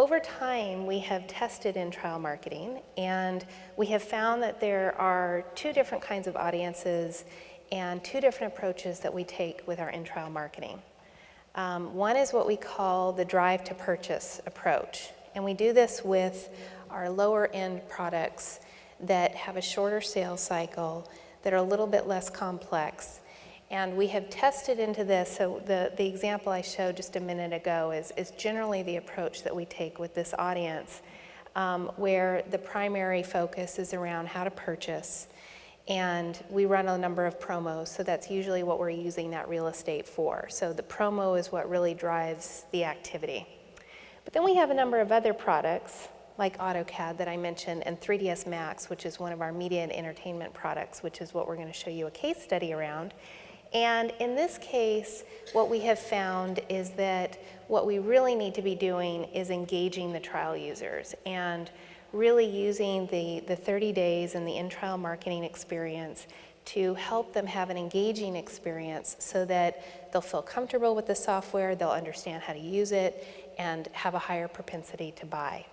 over time, we have tested in-trial marketing, and we have found that there are two different kinds of audiences and two different approaches that we take with our in-trial marketing. One is what we call the drive to purchase approach, and we do this with our lower end products that have a shorter sales cycle, that are a little bit less complex. And we have tested into this, so the example I showed just a minute ago is generally the approach that we take with this audience, where the primary focus is around how to purchase, and we run a number of promos, so that's usually what we're using that real estate for. So the promo is what really drives the activity. But then we have a number of other products, like AutoCAD that I mentioned, and 3ds Max, which is one of our media and entertainment products, which is what we're going to show you a case study around. And in this case, what we have found is that what we really need to be doing is engaging the trial users and really using the 30 days and the in-trial marketing experience to help them have an engaging experience so that they'll feel comfortable with the software, they'll understand how to use it, and have a higher propensity to buy.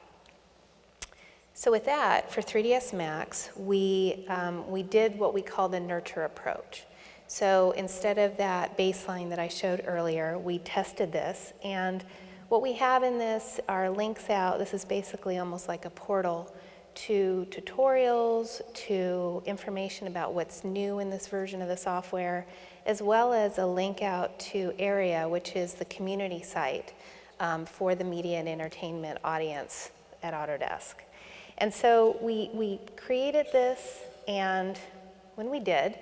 So with that, for 3ds Max, we did what we call the nurture approach. So instead of that baseline that I showed earlier, we tested this, and what we have in this are links out. This is basically almost like a portal to tutorials, to information about what's new in this version of the software, as well as a link out to Area, which is the community site for the media and entertainment audience at Autodesk. And so we created this, and when we did,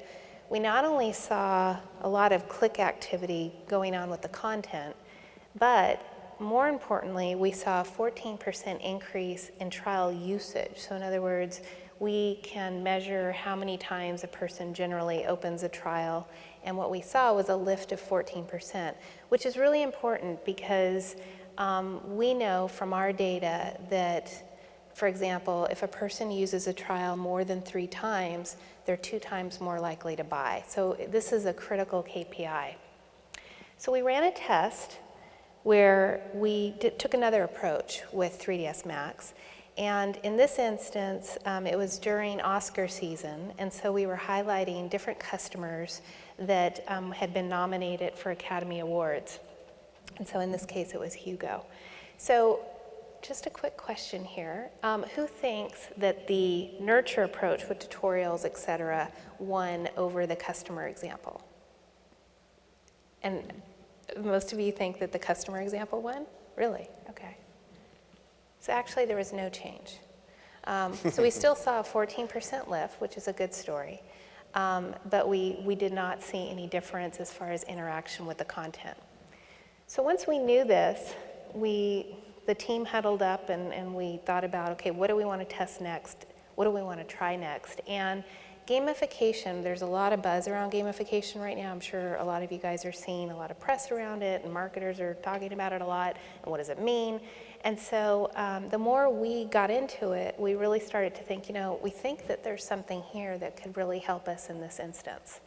we not only saw a lot of click activity going on with the content, but more importantly, we saw a 14% increase in trial usage. So in other words, we can measure how many times a person generally opens a trial, and what we saw was a lift of 14%, which is really important because we know from our data that, for example, if a person uses a trial more than 3 times, they're 2 times more likely to buy. So this is a critical KPI. So we ran a test where we took another approach with 3ds Max. And in this instance, it was during Oscar season, and so we were highlighting different customers that had been nominated for Academy Awards. And so in this case, it was Hugo. So just a quick question here. Who thinks that the nurture approach with tutorials, et cetera, won over the customer example? And most of you think that the customer example won? Really? Okay. So actually, there was no change. So we still saw a 14% lift, which is a good story. But we did not see any difference as far as interaction with the content. So once we knew this, the team huddled up and we thought about, okay, what do we want to test next? What do we want to try next? And gamification, there's a lot of buzz around gamification right now. I'm sure a lot of you guys are seeing a lot of press around it, and marketers are talking about it a lot, and what does it mean? And so the more we got into it, we really started to think, we think that there's something here that could really help us in this instance.